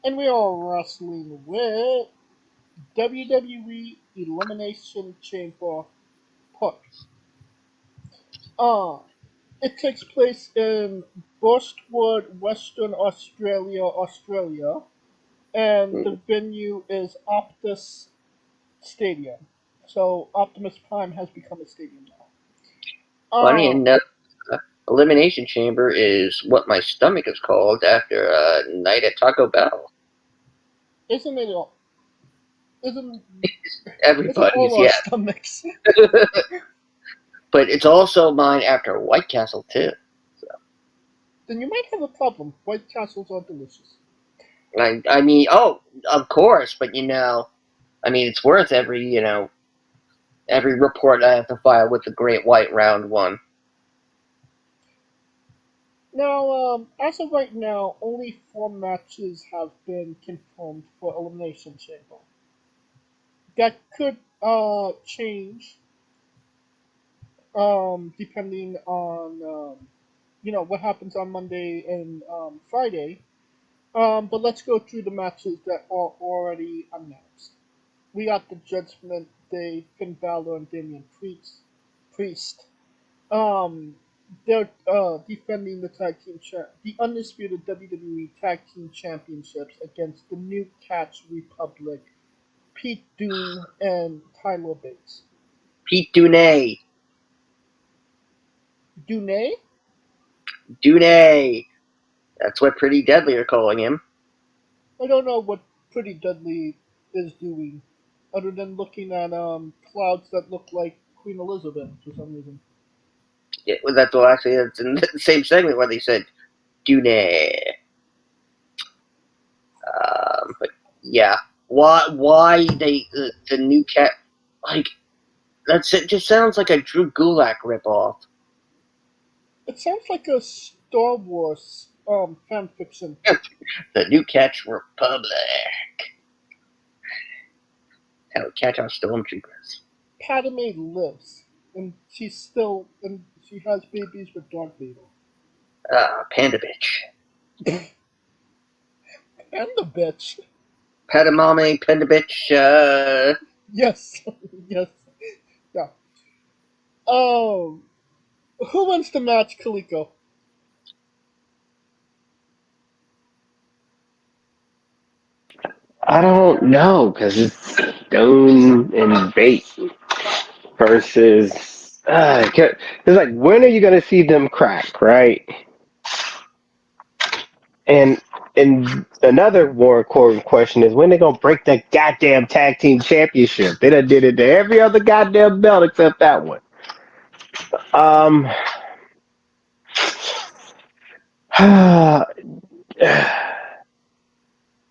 And we are wrestling with WWE Elimination Chamber Push. Uh, it takes place in Burstwood, Western Australia, Australia, and the venue is Optus Stadium. So Optimus Prime has become a stadium now. Funny Uh, enough, Elimination Chamber is what my stomach is called after a night at Taco Bell. isn't it all? Isn't isn't all Everybody's, our yeah. stomachs? But it's also mine after White Castle, too. Then you might have a problem. White Castles are delicious. I mean, oh, of course, but I mean, it's worth every report I have to file with the Great White Round one. Now, as of right now, only 4 matches have been confirmed for Elimination Chamber. That could change depending on what happens on Monday and Friday. But let's go through the matches that are already announced. We got the Judgment Day, Finn Balor and Damian Priest. Um, they're defending the undisputed WWE Tag Team Championships against the New Catch Republic, Pete Dunne and Tyler Bates. Pete Dunne. Dunne? Dunne. That's what Pretty Deadly are calling him. I don't know what Pretty Deadly is doing, other than looking at clouds that look like Queen Elizabeth for some reason. Yeah, well, that's in the same segment where they said Dunne. But yeah, why the new cat like it just sounds like a Drew Gulak ripoff. It sounds like a Star Wars fan fiction. The New Catch Republic. How catch our stormtroopers. Padme lives, and she has babies with Darth Vader. Panda bitch. And the bitch. Padamame, panda bitch. Yes, yes, yeah. Um, who wins the match, Kaliko? I don't know because it's Stone and Bait versus. It's like when are you gonna see them crack, right? And and another more important question is when they gonna break that goddamn tag team championship? They done did it to every other goddamn belt except that one. Um,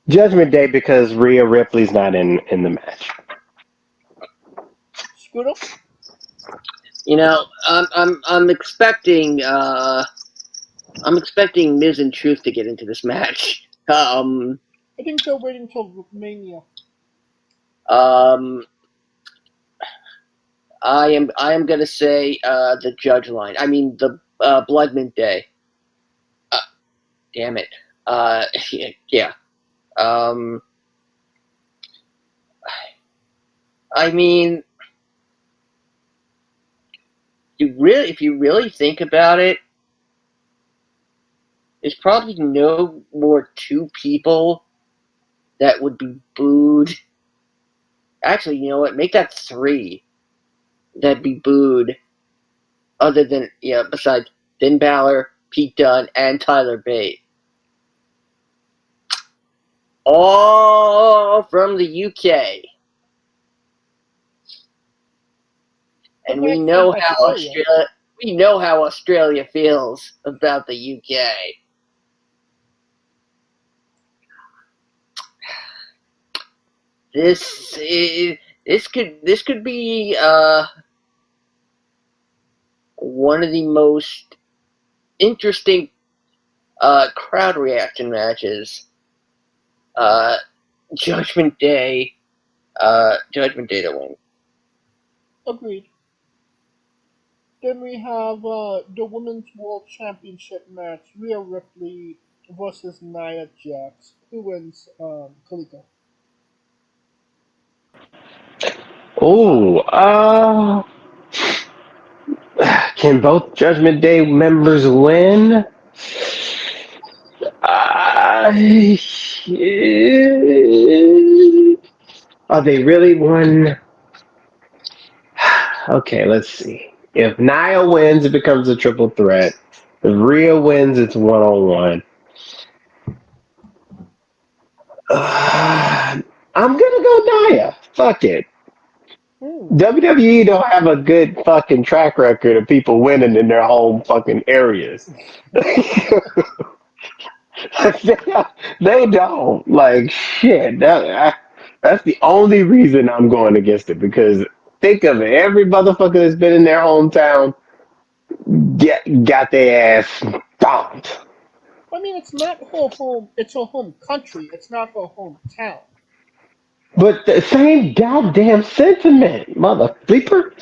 Judgment Day because Rhea Ripley's not in the match. Scooter? I'm expecting Miz and Truth to get into this match. I think they're waiting till Mania. Um, I am gonna say the Judge line. I mean the Bloodman Day. Uh, damn it. Yeah. Um, I mean, if you really think about it, there's probably no more two people that would be booed. Actually, you know what? Make that three that'd be booed, other than besides Finn Balor, Pete Dunne, and Tyler Bate. All from the UK. And we know how Australia feels about the UK. This could be one of the most interesting crowd reaction matches. Judgment Day to win. Agreed. Then we have the Women's World Championship match. Rhea Ripley versus Nia Jax. Who wins, Kaliko? Oh, can both Judgment Day members win? Are they really one? Okay, let's see. If Nia wins, it becomes a triple threat. If Rhea wins, it's one on one. I'm gonna go Nia. Fuck it. Hmm. WWE don't have a good fucking track record of people winning in their home fucking areas. They don't. Like shit. That's the only reason I'm going against it because think of it. Every motherfucker that's been in their hometown got their ass stomped. I mean, it's not her home. It's her home country. It's not her hometown. But the same goddamn sentiment, mother bleeper,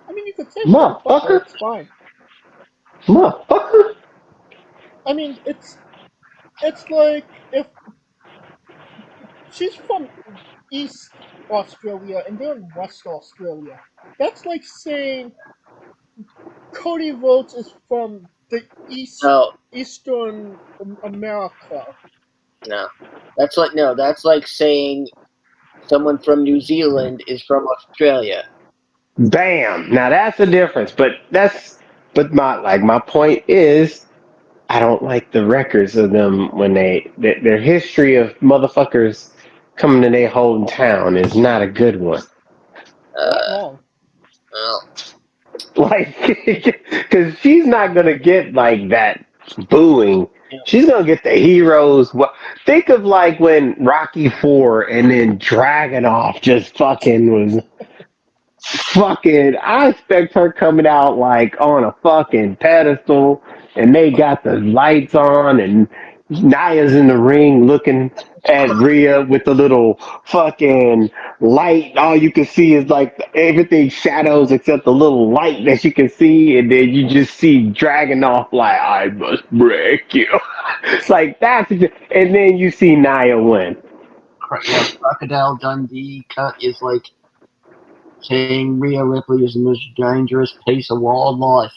I mean, you could say motherfucker. motherfucker, It's fine. motherfucker. I mean, it's like if she's from East Australia and they're in West Australia. That's like saying Cody Rhodes is from the No, Eastern America. no. That's like saying someone from New Zealand is from Australia. Bam. Now that's the difference. But my point is I don't like the records of them when their history of motherfuckers coming to their hometown is not a good one. Not Uh, wrong. well, Like, because she's not gonna get like that booing. She's gonna get the heroes. Think of like when Rocky Four and then Dragonoff just fucking was fucking. I expect her coming out like on a fucking pedestal, and they got the lights on, and Naya's in the ring looking at Rhea with the little fucking light. All you can see is like everything shadows except the little light that you can see, and then you just see Dragonoff like I must break you. It's like that's, and then you see Nia win. yeah, Crocodile Dundee cut is like saying Rhea Ripley is the most dangerous piece of wildlife.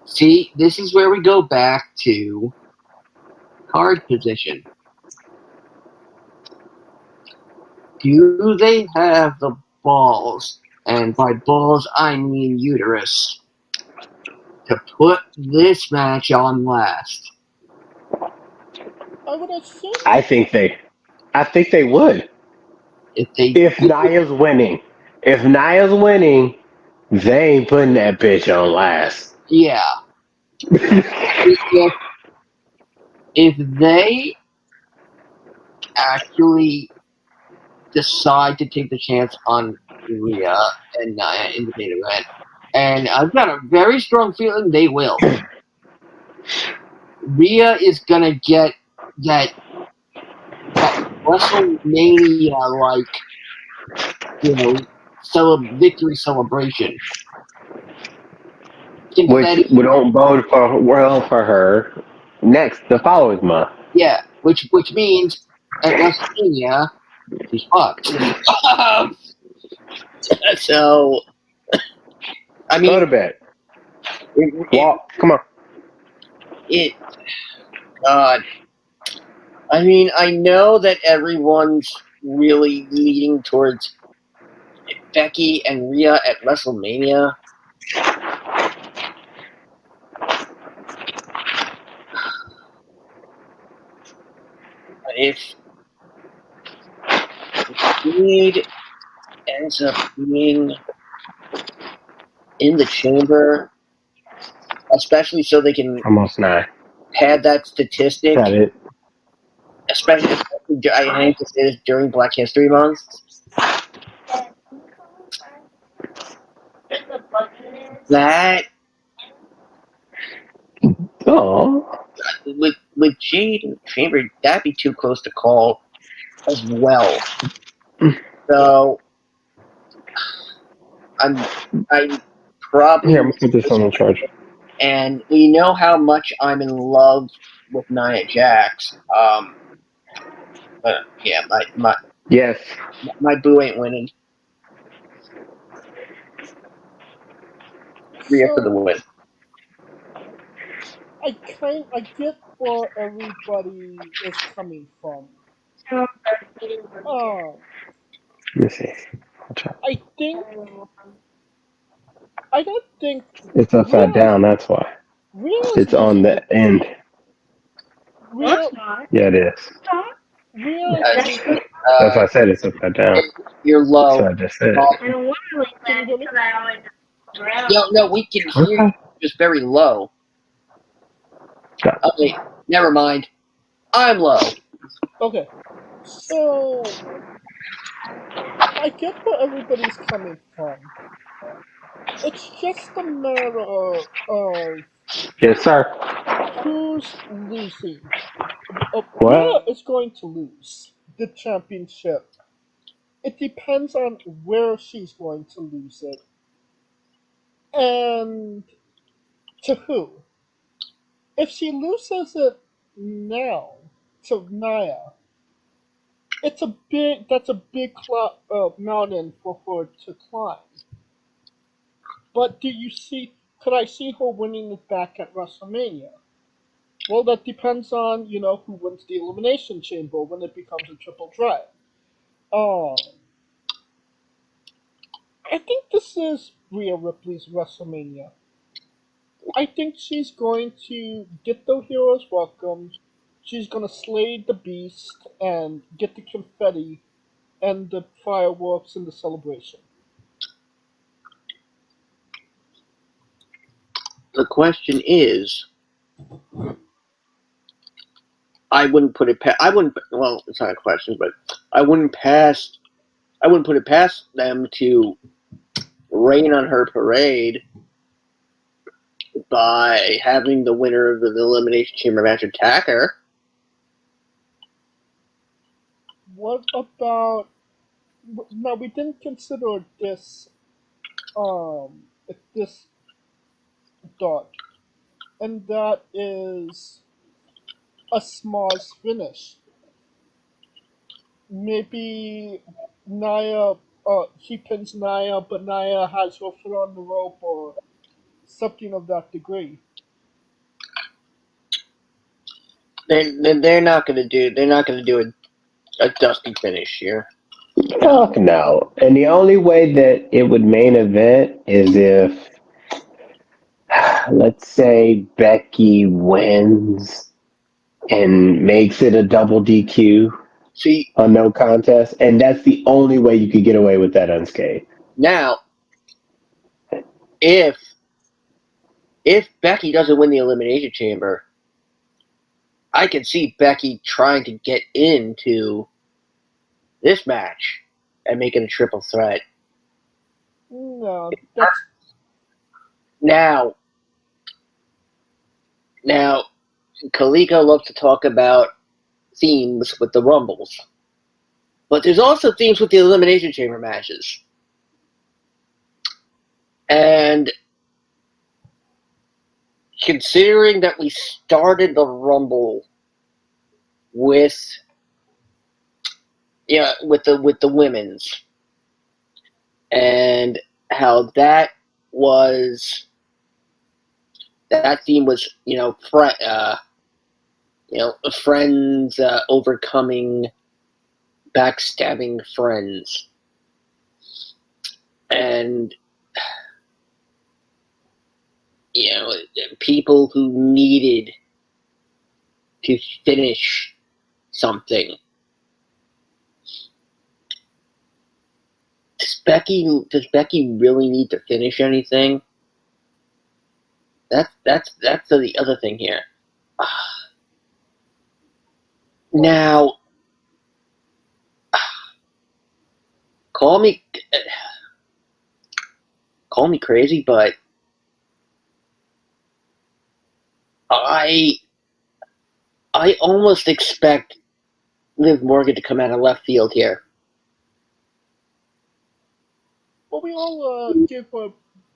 See, this is where we go back to card position. Do they have the balls, and by balls I mean uterus, to put this match on last? I would assume I so. think they, I think they would. If they If Naya's winning, if Naya's winning, they ain't putting that bitch on last. yeah, if if they actually decide to take the chance on Rhea and Nia in the main event, and I've got a very strong feeling they will. Rhea is gonna get that WrestleMania victory celebration. Which Confetti, don't bode for her next the following month. yeah, which means at WrestleMania she's fucked. So I Go mean, to bed. it, Walk. Come on. it God. I mean, I know that everyone's really leading towards Becky and Rhea at WrestleMania. But if Reed ends up being in the chamber, especially so they can Almost 9. pad that statistic, Got it. especially I hate to say this during Black History Month, that Oh. with Jade in the chamber, that'd be too close to call as well. So I'm probably Here, I'm gonna put this on the charger. and we know how much I'm in love with Nia Jax. Yeah, Yes. my boo ain't winning. Rhea for the So win. I get where everybody is coming from. Um, Let me see. Watch out. I think I don't think It's upside Rhea down. That's why. Rhea's It's on losing the the end. Rhea Yeah, it is. Rhea's losing. That's Uh, why I said it's upside down. you're That's what low. I just said. Can you hear me? No, we can hear you. Okay. Just very low. Stop. Okay, never mind. I'm low. Okay, so I get where everybody's coming from. It's just a matter of Yes, sir. who's losing. Rhea What? is going to lose the championship. It depends on where she's going to lose it and to who. If she loses it now to Nia, that's a big mountain for her to climb. But could I see her winning it back at WrestleMania? Well, that depends on, who wins the Elimination Chamber when it becomes a triple threat. Um, I think this is Rhea Ripley's WrestleMania. I think she's going to get the heroes welcome. She's going to slay the beast and get the confetti and the fireworks and the celebration. The question is, I wouldn't put it past. I wouldn't. Well, it's not a question, but I wouldn't pass. I wouldn't put it past them to rain on her parade by having the winner of the Elimination Chamber match attack her. What about? Now we didn't consider this dot, and that is a Smar's finish. Maybe Naya, he pins Naya, but Naya has her foot on the rope or something of that degree. They're not going to do. They're not going to do a dusty finish here. Fuck no. And the only way that it would main event is if, let's say, Becky wins and makes it a double DQ, See, a no contest, and that's the only way you could get away with that unscathed. now if Becky doesn't win the Elimination Chamber, I can see Becky trying to get into this match and making a triple threat. No, that's Now, Kaliko loves to talk about themes with the Rumbles, but there's also themes with the Elimination Chamber matches. And considering that we started the Rumble with with the women's and how that theme was friends overcoming backstabbing friends and people who needed to finish something. Does Becky really need to finish anything? That's the other thing here. Now, call me crazy, but I almost expect Liv Morgan to come out of left field here. well. We all give her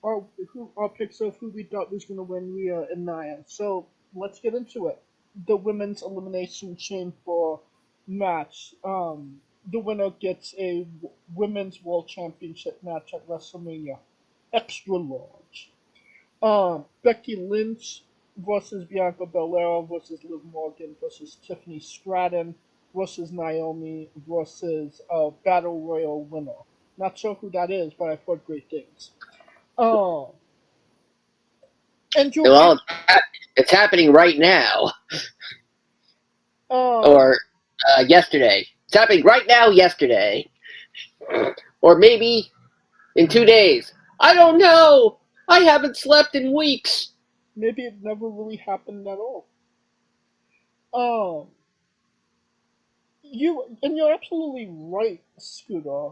our picks of who we thought was going to win Rhea and Nia. So let's get into it. The women's elimination chamber match. The winner gets a women's world championship match at WrestleMania, extra large. Becky Lynch versus Bianca Belair versus Liv Morgan versus Tiffany Stratton versus Naomi versus Battle Royal winner. Not sure who that is, but I've heard great things. Um, and you, Well, it's happening right now, um, or yesterday. It's happening right now, yesterday, or maybe in 2 days. I don't know. I haven't slept in weeks. maybe it never really happened at all. Um, you're absolutely right, Scooter.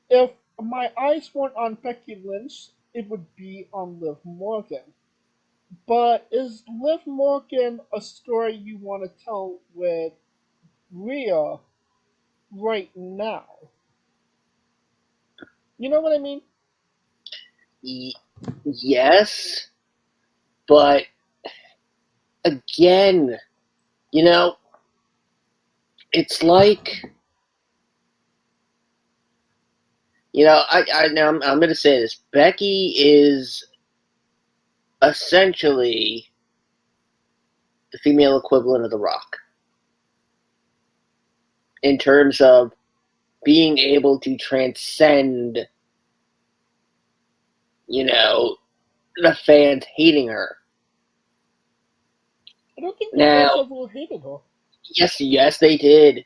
If my eyes weren't on Becky Lynch, it would be on Liv Morgan. But is Liv Morgan a story you want to tell with Rhea right now? You know what I mean? Yes, but again, you know, it's like, I'm going to say this. Becky is essentially the female equivalent of The Rock in terms of being able to transcend, the fans hating her. I don't think the fans Now, ever hated her. yes, they did.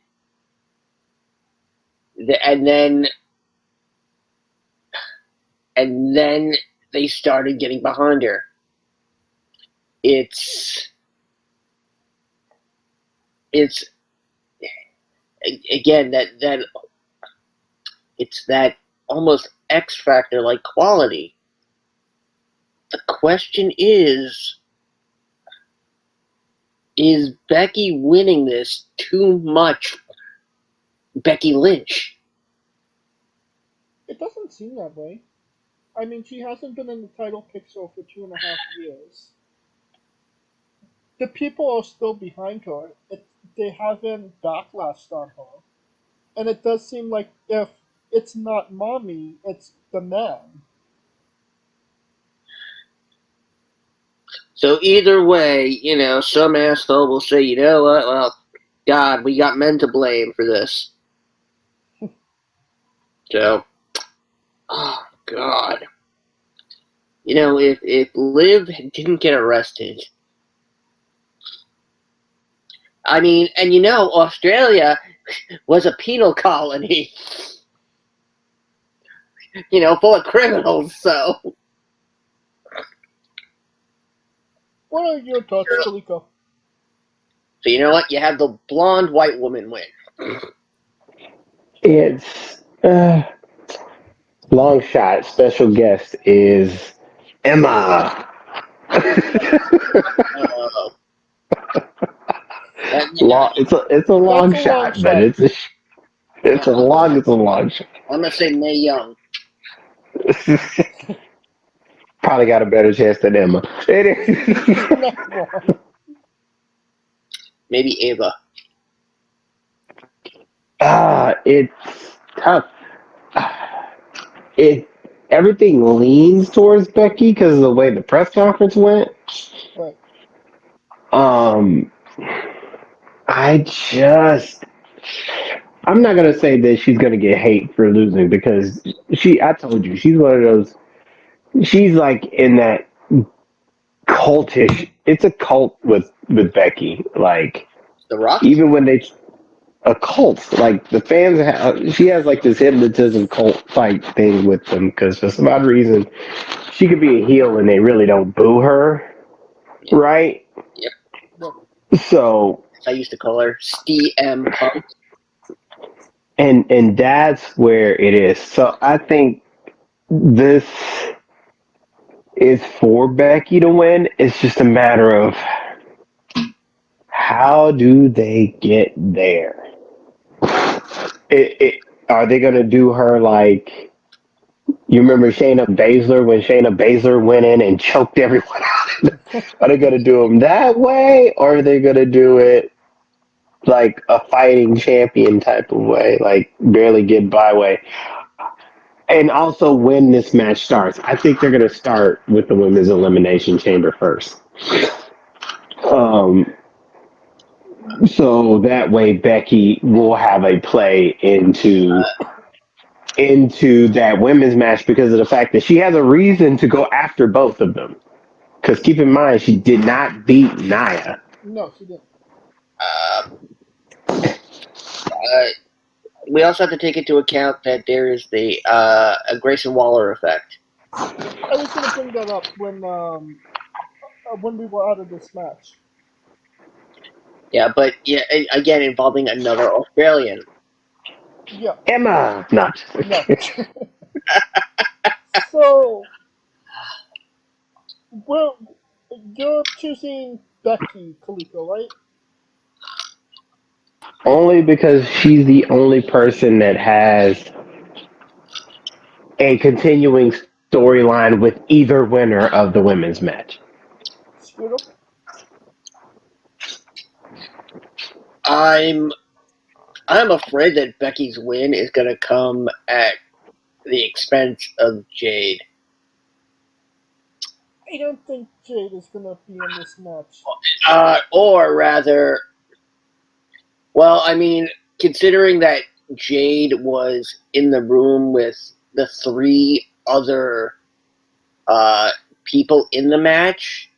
And then they started getting behind her. It's again that it's that almost X Factor like quality. The question is Becky winning this too much Becky Lynch? It doesn't seem that way. I mean, she hasn't been in the title picture for 2.5 years. The people are still behind her. They haven't backlashed on her. And it does seem like if it's not mommy, it's the man. So either way, some asshole will say, you know what, well, God, we got men to blame for this. So, oh, God. If Liv didn't get arrested, I mean, and Australia was a penal colony, full of criminals, so. What are your thoughts, Kaliko? So you know what? You have the blonde white woman win. It's long shot. Special guest is Emma. Uh, it's a long That's a long shot, but shot. it's a long shot. I'm gonna say Mae Young. Probably got a better chance than Emma. You're not wrong. Maybe Ava. It's tough. It Everything leans towards Becky because of the way the press conference went. Right. Um, I just I'm not gonna say that she's gonna get hate for losing because I told you she's one of those. She's like in that cultish. It's a cult with Becky. Like The Rock? even when they a cult, like the fans she has like this hypnotism cult type thing with them because for some odd reason she could be a heel and they really don't boo her, Yeah. right? Yep. Right. So I used to call her STM Punk. and that's where it is. So I think this is for Becky to win. It's just a matter of how do they get there? Are they going to do her like You remember Shayna Baszler when Shayna Baszler went in and choked everyone out? Are they going to do them that way, or are they going to do it like a fighting champion type of way, like barely get by way? And also, when this match starts, I think they're going to start with the women's elimination chamber first. Um, so that way Becky will have a play into that women's match because of the fact that she has a reason to go after both of them. Because keep in mind, she did not beat Nia. No, she didn't. Uh, uh, we also have to take into account that there is the a Grayson Waller effect. I was gonna bring that up when we were out of this match. Yeah, but yeah, again involving another Australian. Yeah, Emma! Not. no. So, well, you're choosing Becky Kaliko, right? Only because she's the only person that has a continuing storyline with either winner of the women's match. Scooter? I'm afraid that Becky's win is going to come at the expense of Jade. I don't think Jade is gonna be in this match. Or rather, well, I mean, considering that Jade was in the room with the three other people in the match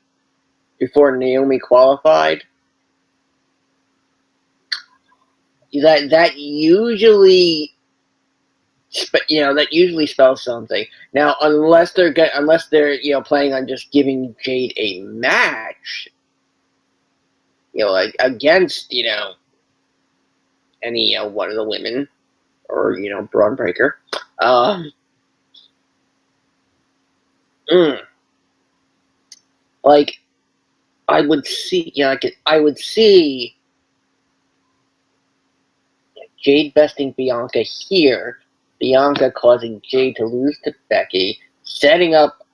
before Naomi qualified, that usually that usually spells something. Now, unless they're planning on just giving Jade a match, like against any one of the women or Braun Breaker. Mm, like I would see, I would see Jade besting Bianca here, Bianca causing Jade to lose to Becky, setting up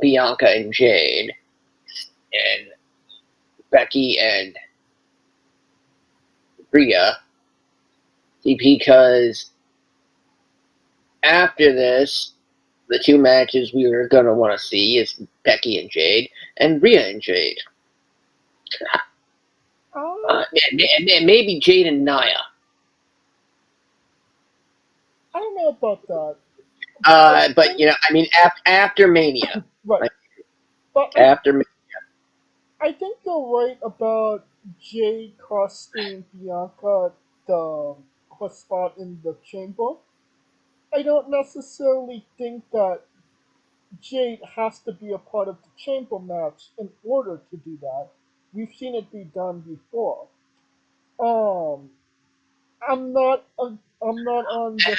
Bianca and Jade, and Becky and Rhea, because after this, the two matches we were going to want to see is Becky and Jade and Rhea and Jade. Um, And maybe Jade and Nia. I don't know about that. I But think I mean, after Mania, right, like, but after I think you're right about Jade costing Bianca the her spot in the chamber. I don't necessarily think that Jade has to be a part of the chamber match in order to do that. We've seen it be done before. Um, I'm not. I'm not on the.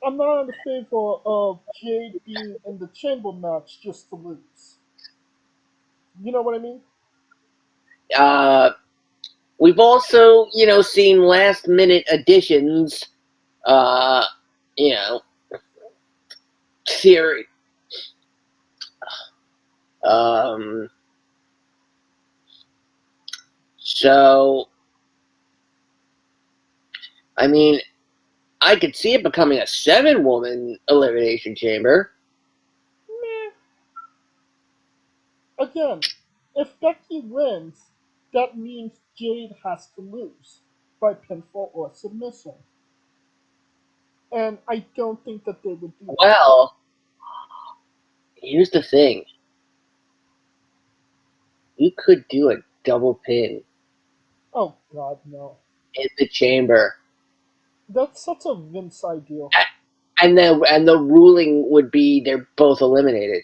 I'm not in the favor of Jade being in the chamber match just to lose. You know what I mean? uh, we've also seen last minute additions. Uh, you know, theory. Um, so I mean, I could see it becoming a 7-woman elimination chamber. Meh. Again, if Becky wins, that means Jade has to lose by pinfall or submission. And I don't think that they would do that. Well, here's the thing: you could do a double pin Oh god, no. in the chamber, That's such a Vince idea. and the ruling would be they're both eliminated.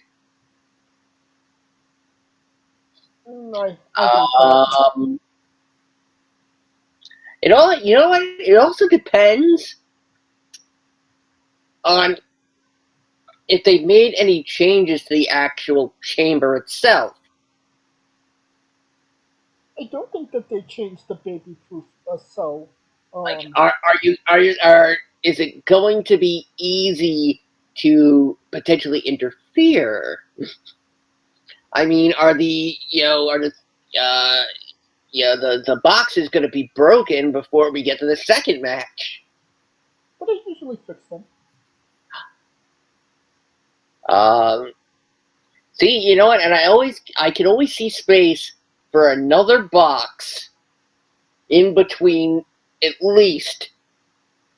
I hate that. Um, it also depends on if they made any changes to the actual chamber itself. I don't think that they changed the baby proof Like, um are is it going to be easy to potentially interfere. I mean, the box is going to be broken before we get to the second match. But they usually fix them. See, you know what? And I can always see space for another box in between, at least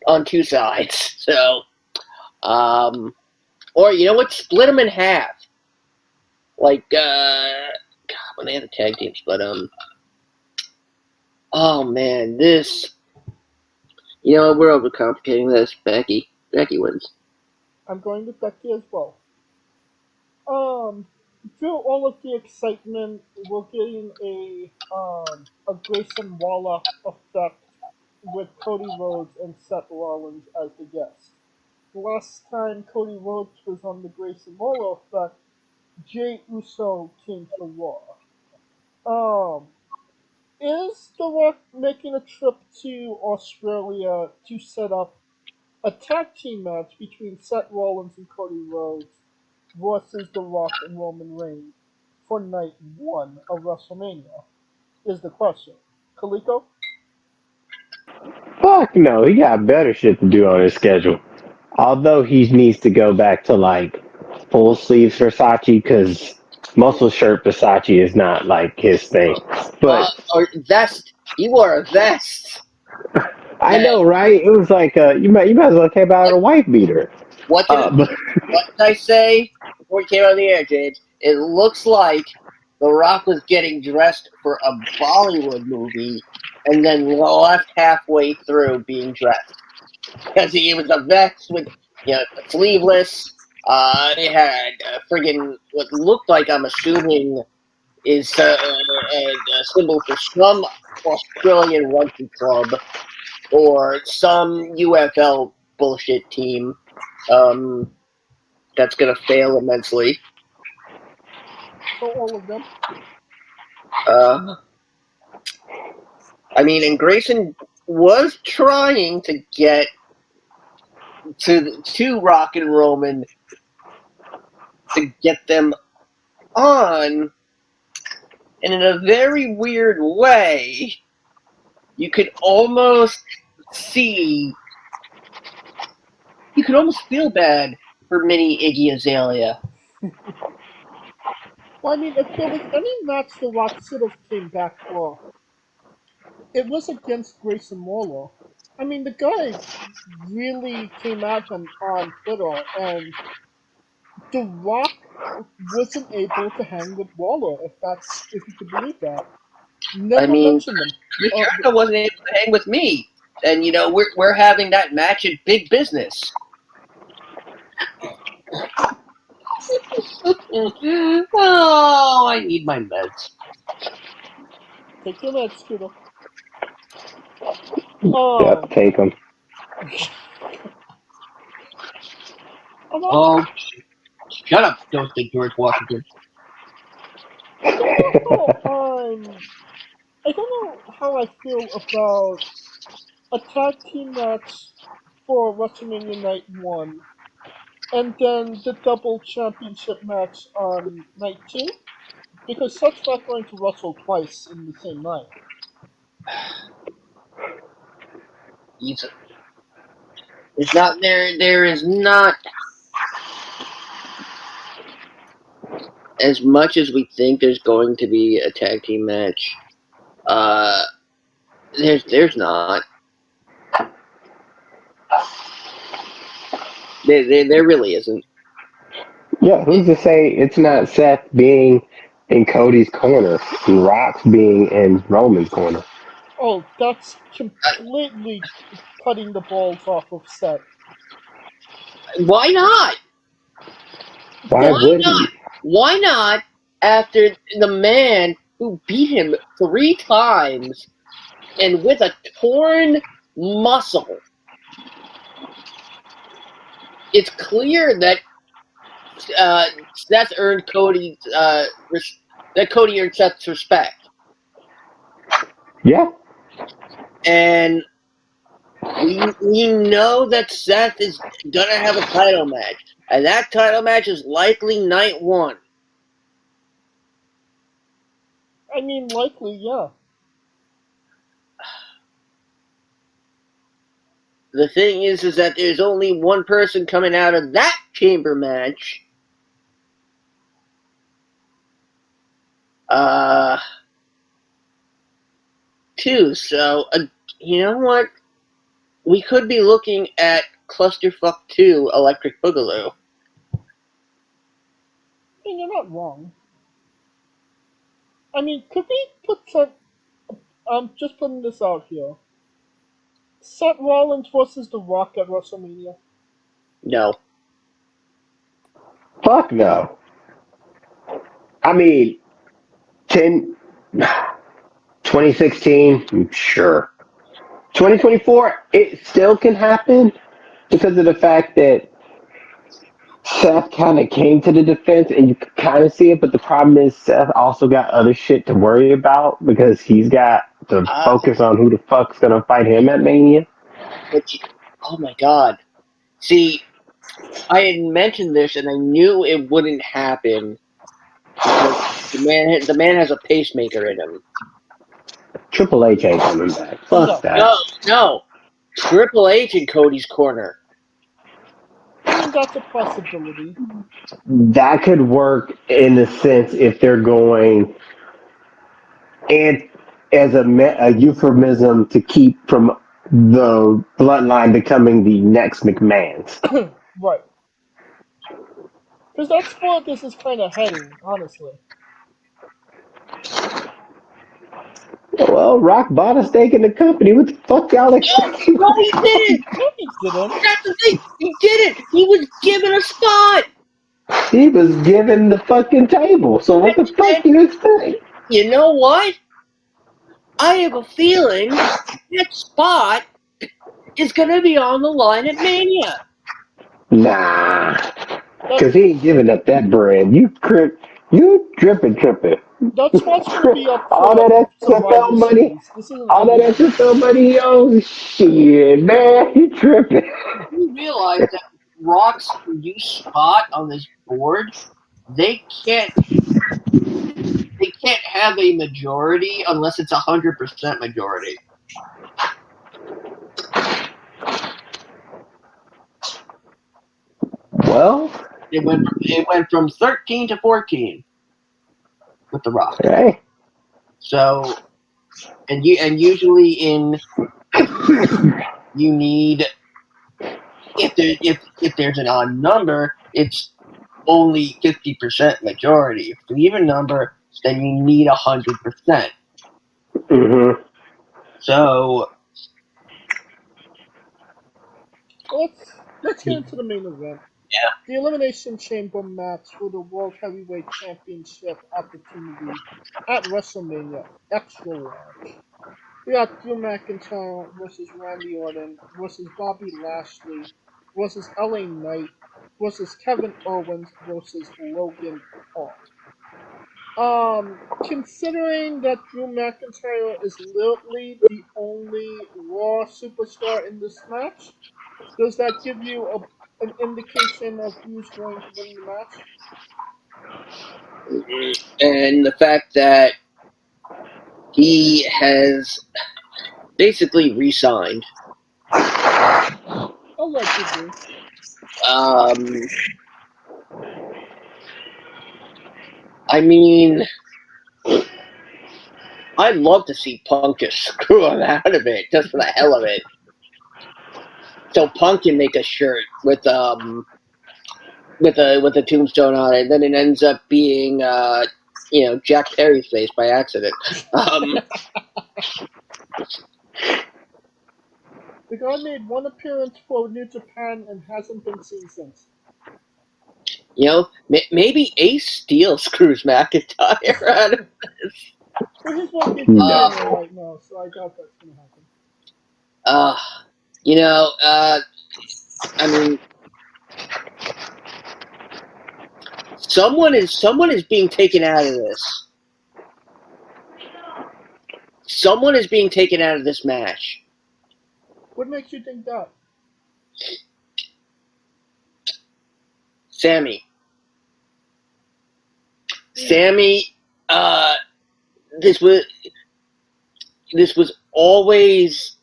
on two sides. So, or you know what? Split them in half. Like, God, when they had a tag team split, oh man, this. You know, we're overcomplicating this. Becky wins. I'm going with Becky as well. Through all of the excitement, we're getting a Grayson Waller effect with Cody Rhodes and Seth Rollins as the guests. The last time Cody Rhodes was on the Grayson Waller effect, Jey Uso came to Raw. Is The Rock making a trip to Australia to set up a tag team match between Seth Rollins and Cody Rhodes versus The Rock and Roman Reigns for night one of WrestleMania? Is the question. Kaliko? Fuck no, he got better shit to do on his schedule. Although he needs to go back to like full sleeves Versace because muscle shirt Versace is not like his thing. But Or vest. He wore a vest. I know, right? It was like you might as well came out of a wife beater. What did But I say before he came on the air, James? It looks like The Rock was getting dressed for a Bollywood movie and then left halfway through being dressed. Because he was a vest with, sleeveless. It had friggin' what looked like, I'm assuming, is a symbol for some Australian rugby club or some UFL bullshit team that's going to fail immensely. So all of them? I mean, and Grayson was trying to get to Rock and Roman to get them on, and in a very weird way, you could almost feel bad for mini Iggy Azalea. Well, I mean, if there was any match The Rock should have came back for, it was against Grayson Waller. I mean, the guy really came at him on Twitter, and The Rock wasn't able to hang with Waller, if you could believe that. I Never mean, mentioned him. Chris Jericho wasn't able to hang with me, and we're having that match at Big Business. Oh, I need my meds. Take your meds, Scooter. yep, take him. Oh, shut up, don't think George Washington. I don't know. I don't know how I feel about a tag team match for WrestleMania Night One, and then the double championship match on Night Two, because Seth's not going to wrestle twice in the same night. It's not there. There is not as much as we think there's going to be a tag team match. There's not. There really isn't. Yeah, who's to say it's not Seth being in Cody's corner and Rock's being in Roman's corner? Oh, that's completely cutting the balls off of Seth. Why not? Why would he? Why not after the man who beat him 3 times and with a torn muscle? It's clear that Seth earned Cody earned Seth's respect. Yeah. And we know that Seth is gonna have a title match. And that title match is likely night 1. I mean, likely, yeah. The thing is that there's only one person coming out of that chamber match. Two. So, you know what? We could be looking at Clusterfuck 2 Electric Boogaloo. I mean, you're not wrong. I mean, could we put some... I'm just putting this out here. Seth Rollins versus The Rock at WrestleMania. No. Fuck no. I mean, 2016, sure. 2024, it still can happen because of the fact that Seth kind of came to the defense and you could kind of see it, but the problem is Seth also got other shit to worry about because he's got to focus on who the fuck's going to fight him at Mania. Oh my god. See, I had mentioned this and I knew it wouldn't happen because the man has a pacemaker in him. Triple H ain't coming back. Fuck that. No. Triple H in Cody's corner. I mean, that's a possibility. That could work in the sense if they're going and as a euphemism to keep from the bloodline becoming the next McMahons. Right. Because that's where this is kind of heading, honestly. Well, Rock bought a stake in the company. What the fuck y'all expecting? No, he didn't! No, he didn't. That's the thing! He didn't! He was given a spot! He was given the fucking table. So what the fuck do you expect? You know what? I have a feeling that spot is going to be on the line at Mania. Nah. Because he ain't giving up that bread. You dripping. That spot's going to be up for All that Survivor XFL money, Series. This isn't all that XFL money, yo, shit, man, you tripping. You realize that Rock's new spot on this board, they can't have a majority unless it's 100% majority. Well, It went from 13 to 14 with the Rock. hey. So, and usually you need if there's an odd number, it's only 50% majority. If it's an even number, then you need 100%. Mm-hmm. So let's get into the main event. Yeah. The Elimination Chamber match for the World Heavyweight Championship opportunity at WrestleMania Extra Large. We got Drew McIntyre versus Randy Orton versus Bobby Lashley versus LA Knight versus Kevin Owens versus Logan Paul. Considering that Drew McIntyre is literally the only Raw superstar in this match, does that give you an indication of who's going to win the match? and the fact that he has basically re-signed. Allegedly. I mean, I'd love to see Punk just screw him out of it, just for the hell of it. So Punk can make a shirt with a tombstone on it, and then it ends up being Jack Perry's face by accident. The guy made one appearance for New Japan and hasn't been seen since. Maybe Ace Steel screws McIntyre out of this. But he's working for Daniel right now, so I doubt that's going to happen. I mean, someone is being taken out of this. Someone is being taken out of this match. What makes you think that? Sammy. Sammy, this was always,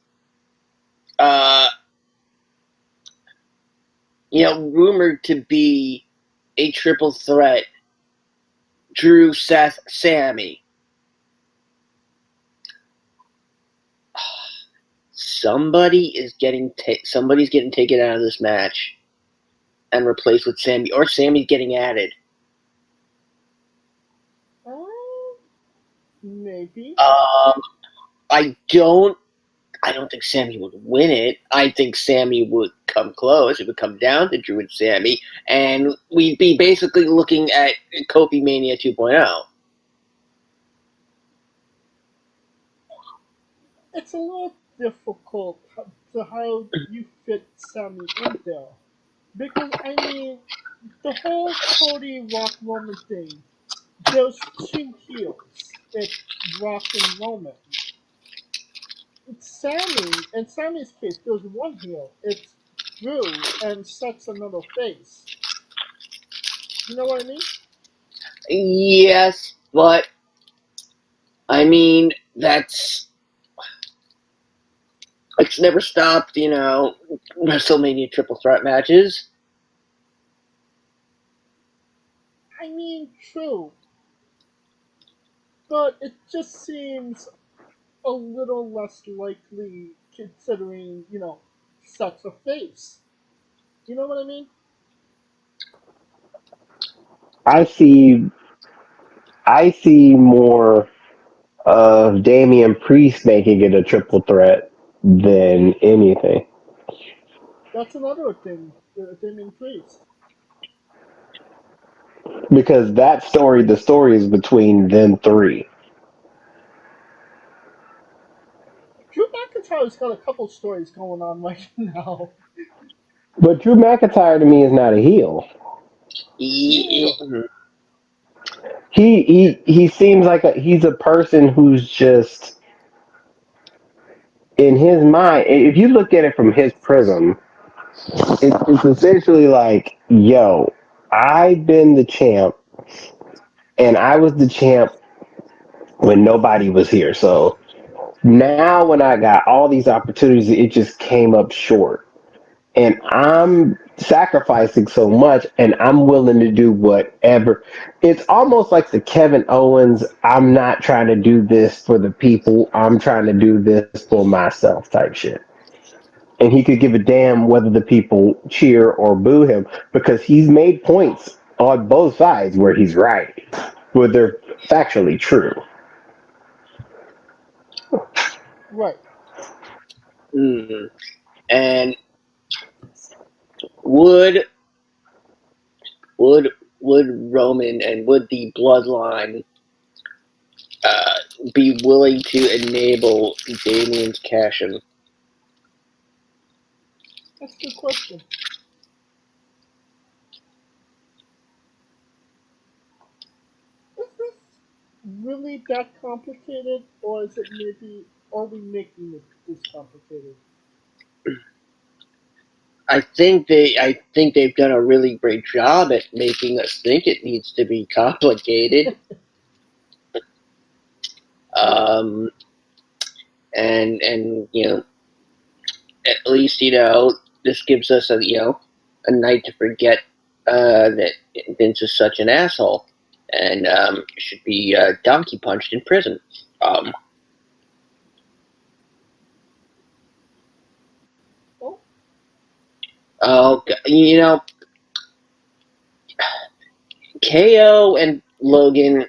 rumored to be a triple threat. Drew, Seth, Sammy. Somebody's getting taken out of this match and replaced with Sammy, or Sammy's getting added. Maybe. I don't think Sammy would win it. I think Sammy would come close. It would come down to Drew and Sammy, and we'd be basically looking at Kofi Mania 2.0. It's a little difficult to how you fit Sammy in there. Because, I mean, the whole Cody Rock Roman thing, there's two heels. It's Rock and Roman. Sammy, in Sammy's case, there's one heel. It's Drew and Seth's another face. You know what I mean? Yes, but I mean it's never stopped, WrestleMania triple threat matches. I mean, true. But it just seems a little less likely considering, Seth's a face. You know what I mean? I see. I see more of Damian Priest making it a triple threat than anything. That's another thing, Damien Priest. Because the story is between them three. Drew McIntyre's got a couple stories going on right now. But Drew McIntyre to me is not a heel. Me neither. He seems like he's a person who's just in his mind. If you look at it from his prism, it's essentially like, yo, I've been the champ, and I was the champ when nobody was here. So now when I got all these opportunities, it just came up short. And I'm sacrificing so much, and I'm willing to do whatever. It's almost like the Kevin Owens, I'm not trying to do this for the people, I'm trying to do this for myself type shit. And he could give a damn whether the people cheer or boo him because he's made points on both sides where he's right, where they're factually true. Right. Mm. And would would would Roman and would the bloodline uh, be willing to enable Damien's cash in? That's a good question. Is this really that complicated, or is it maybe, are we making it this complicated? I think they've done a really great job at making us think it needs to be complicated. Um, and at least this gives us a night to forget that Vince is such an asshole and should be donkey punched in prison. Oh, Oh, KO and Logan.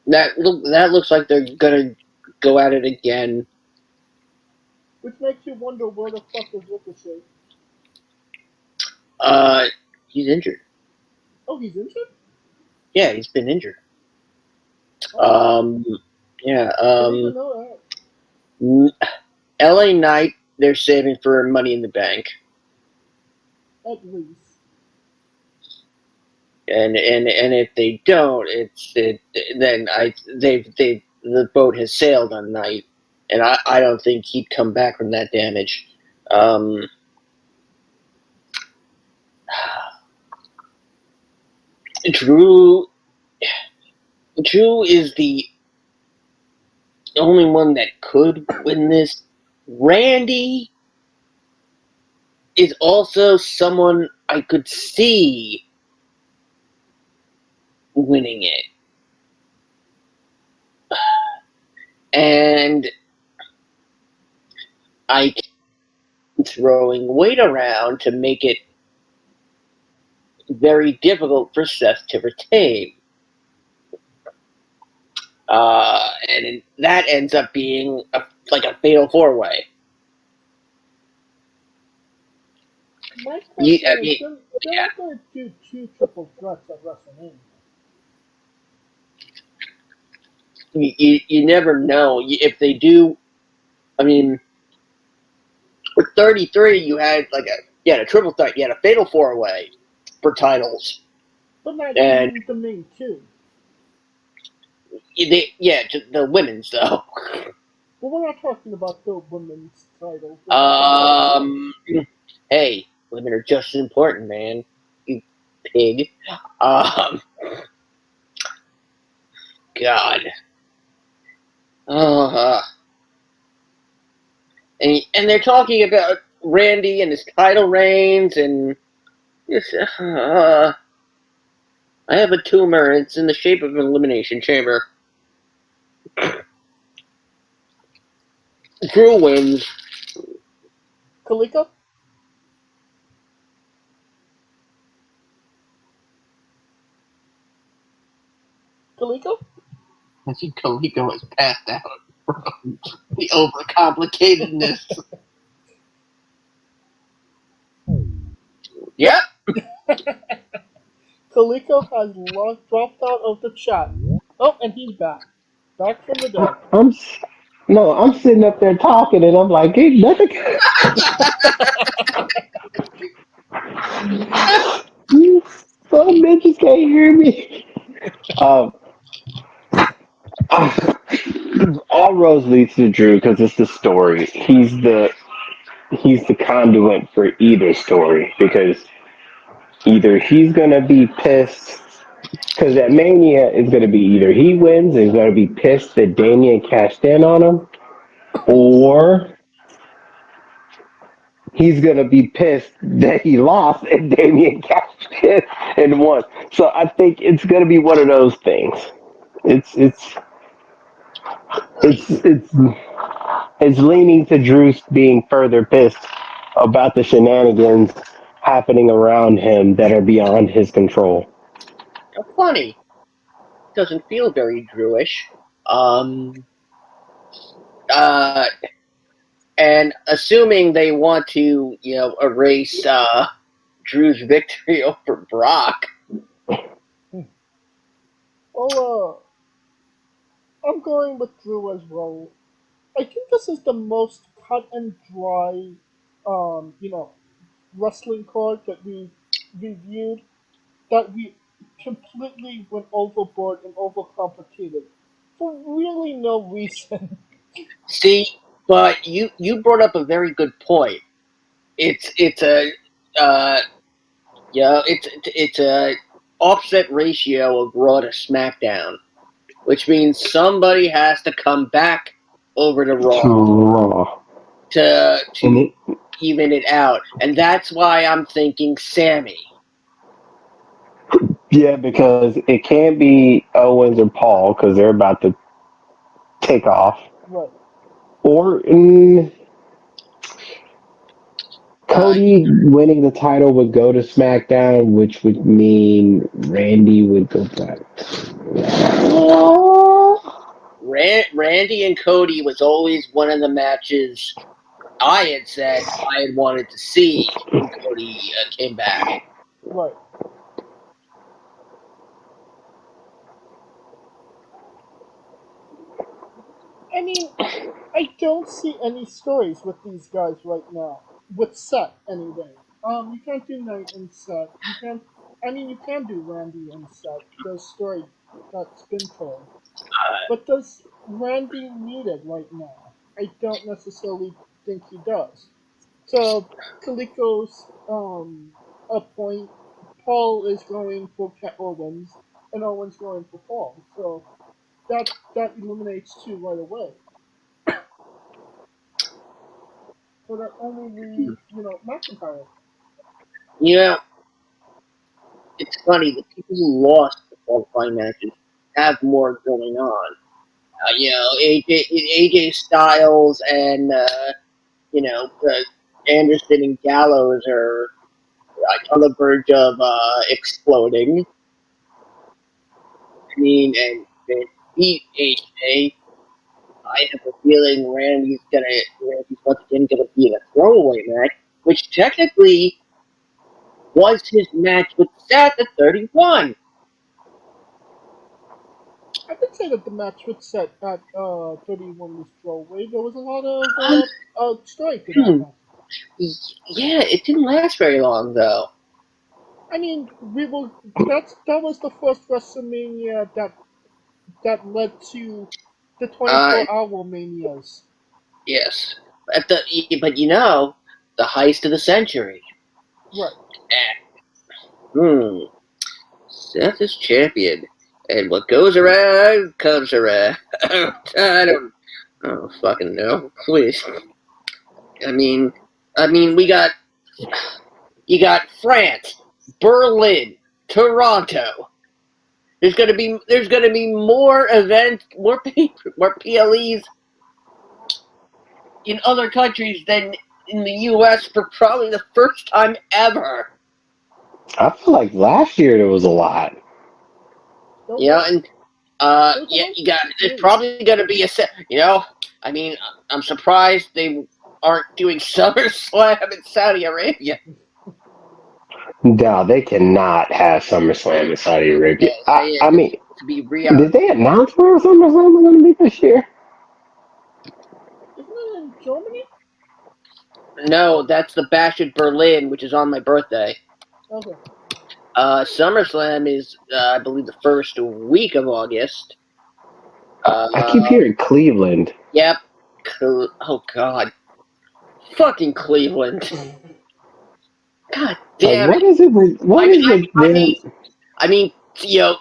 That looks like they're gonna go at it again. which makes you wonder where the fuck is Ricochet? He's injured. Oh, he's injured? Yeah, he's been injured. Oh, Yeah. didn't even know LA Knight, they're saving for Money in the Bank, that. At least. and if they don't, then the boat has sailed on Knight, and I don't think he'd come back from that damage. Um, Drew Drew is the only one that could win this. Randy is also someone I could see winning it. And I keep throwing weight around to make it very difficult for Seth to retain. And that ends up being like a fatal four-way. My question is, they're Yeah, not going to do two triple threats at WrestleMania. you never know if they do. I mean, with 33, you had a triple threat. You had a fatal four-way for titles, But not and the main two. just the women's though. But we're not talking about the women's titles. Um, hey, women are just as important, man. You pig. Um, God. Uh, and they're talking about Randy and his title reigns, and just, I have a tumor. It's in the shape of an elimination chamber. Drew wins. Kaliko? Kaliko? I think Kaliko has passed out from the overcomplicatedness. Yep. Kaliko has dropped out of the chat. Oh, and he's back. Back from the dead. I'm sitting up there talking, and I'm like, ain't nothing. You some bitches can't hear me. Um, all roads leads to Drew because it's the story. He's the conduit for either story because either he's gonna be pissed because at Mania is gonna be either he wins and he's gonna be pissed that Damien cashed in on him, or he's gonna be pissed that he lost and Damien cashed in and won. So I think it's gonna be one of those things. It's it's it's it's it's leaning to Drew being further pissed about the shenanigans happening around him that are beyond his control. Funny. Doesn't feel very Drewish. Um, uh, and assuming they want to, erase Drew's victory over Brock. Well, I'm going with Drew as well. I think this is the most cut and dry, wrestling card that we reviewed. That we completely went overboard and overcomplicated for really no reason. See, but you brought up a very good point. It's a it's a offset ratio of Raw to SmackDown, which means somebody has to come back over to Raw Raw. to And it, even it out, and that's why I'm thinking Sammy. yeah, because it can't be Owens or Paul because they're about to take off. Right. Or Uh, Cody winning the title would go to SmackDown, which would mean Randy would go back. Randy and Cody was always one of the matches I had said I had wanted to see when Cody came back. Right. I mean, I don't see any stories with these guys right now. With Seth, anyway. You can't do Knight and Seth. You can't. I mean, you can do Randy and Seth. The story that's been told. But does Randy need it right now? I don't necessarily think he does. So Kaliko's a point Paul is going for Owens, and Owens going for Paul. So that eliminates two right away. So that only leaves, McIntyre. You know, it's funny, the people who lost the qualifying matches have more going on. AJ Styles and Anderson and Gallows are on the verge of exploding. I mean, and beat AJ. I have a feeling Randy's once again gonna be in a throwaway match, which technically was his match with Seth at 31. I could say that the match with Seth at 31 was throwaway. There was a lot of strike in that Hmm. match. Yeah, it didn't last very long though. I mean, that was the first WrestleMania that led to the Uh, 24-hour manias. yes, but the heist of the century. Right. Hmm. Seth is champion, and what goes around comes around. I don't fucking know. Please. I mean, you got France, Berlin, Toronto. There's gonna be more events, more PLEs in other countries than in the U.S. for probably the first time ever. I feel like last year there was a lot. There You know, was. and There was a yeah, lot you of got. There's PLEs. probably gonna be a set. I mean, I'm surprised they aren't doing SummerSlam in Saudi Arabia. No, they cannot have SummerSlam in Saudi Arabia. I mean, To be real. did they announce where SummerSlam was going to be this year? Isn't it in Germany? No, that's the Bash at Berlin, which is on my birthday. Okay. SummerSlam is, I believe, the first week of August. I keep hearing Cleveland. Yep. Oh God, fucking Cleveland. God Like, damn it. what is it? What is it there? I mean,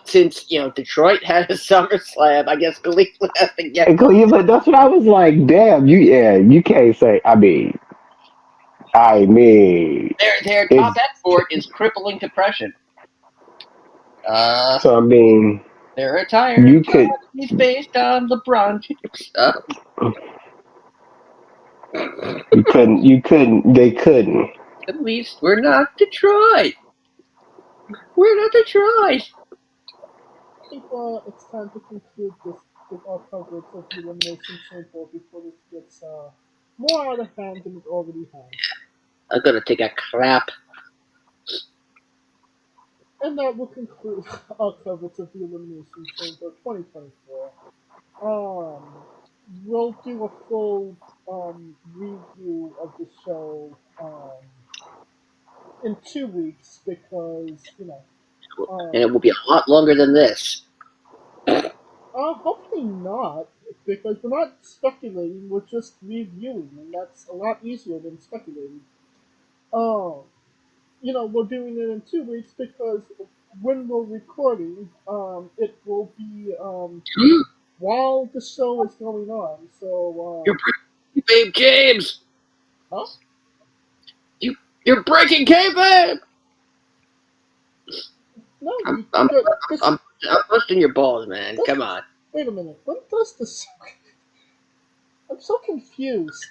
since Detroit had a SummerSlam, I guess Cleveland has to get In one. Cleveland, that's what I was like. Damn, you can't say. I mean, Their top it's export is crippling depression. so. I mean, Their entire you could, economy is based on LeBron James. you couldn't. They couldn't. At least we're not Detroit. We're not Detroit. I think it's time to conclude this our coverage of the Elimination Chamber before this gets more out of hand than it already has. I'm gonna take a crap. And that will conclude our coverage of the Elimination Chamber 2024. We'll do a full review of the show in 2 weeks because And it will be a lot longer than this. hopefully not because we're not speculating, we're just reviewing, and that's a lot easier than speculating. Um, we're doing it in 2 weeks because when we're recording, it will be while the show is going on. So, You're breaking Babe James. huh? You're breaking kayfabe. No, I'm you, I'm this, I'm I'm busting your balls, man. this, Come on. wait a minute. When does this? I'm so confused.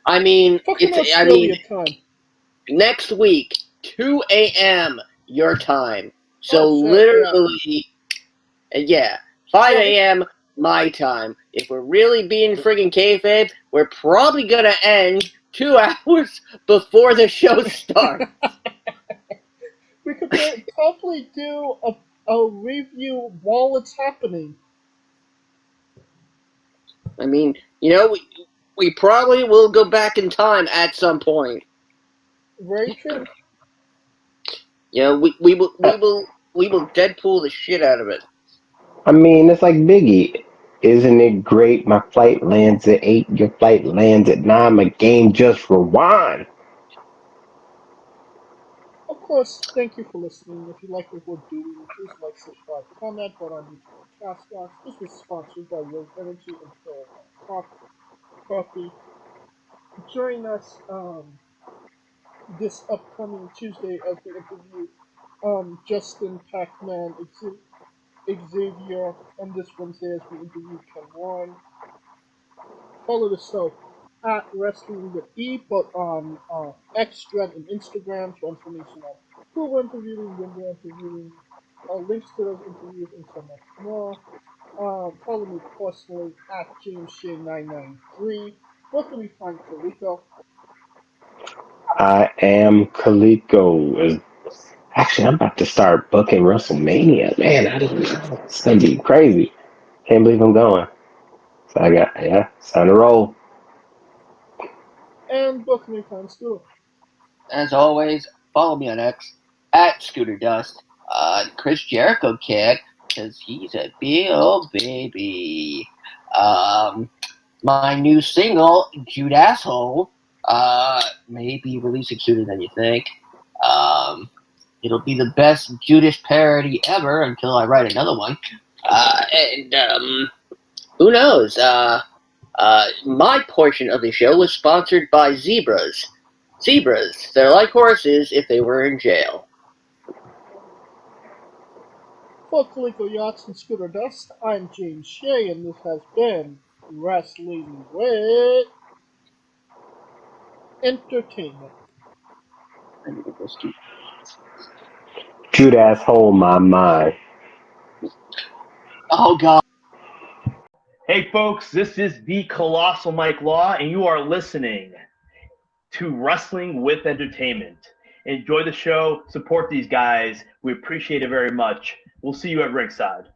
I mean, Fucking I mean, Australia time. next week, 2 a.m. your time. So Oh shit! Yeah. literally, yeah, 5 Well, a.m. my time. If we're really being friggin' kayfabe, we're probably gonna end 2 hours before the show starts. we could probably do a review while it's happening. I mean, we probably will go back in time at some point. Very true. We will Deadpool the shit out of it. I mean, it's like Biggie. Isn't it great? My flight lands at 8. Your flight lands at 9. My game just rewind. Of course, thank you for listening. If you like what we're doing, please like, subscribe, comment, vote on YouTube and Castbox. This was sponsored by Rose Energy and Carolina Coffee. Join us this upcoming Tuesday as we interview Justin Pac-Man Xavier, and this Wednesday as we interview Ken Warren. Follow the show at Wrestling with E, but on X, and Instagram for information on who we're interviewing, when we're interviewing, links to those interviews, and so much more. Follow me personally at JamesShay993. Where can we find Kaliko? I am Kaliko. Actually, I'm about to start booking WrestleMania. Man, I didn't know. It's gonna be crazy. Can't believe I'm going. So it's time to roll. And where can we find Scooter? As always, follow me on X at Scooter Dust. Chris Jericho kid, because he's a big old baby. My new single, Jude Asshole, may be releasing sooner than you think. It'll be the best Judas parody ever until I write another one. Who knows? My portion of the show was sponsored by Zebras. Zebras, they're like horses if they were in jail. For Kaliko Yachts and Scooter Dust, I'm James Shea, and this has been Wrestling with Entertainment. Cute asshole, my mind. Oh, God. Hey, folks, this is the Colossal Mike Law, and you are listening to Wrestling with Entertainment. Enjoy the show. Support these guys. We appreciate it very much. We'll see you at ringside.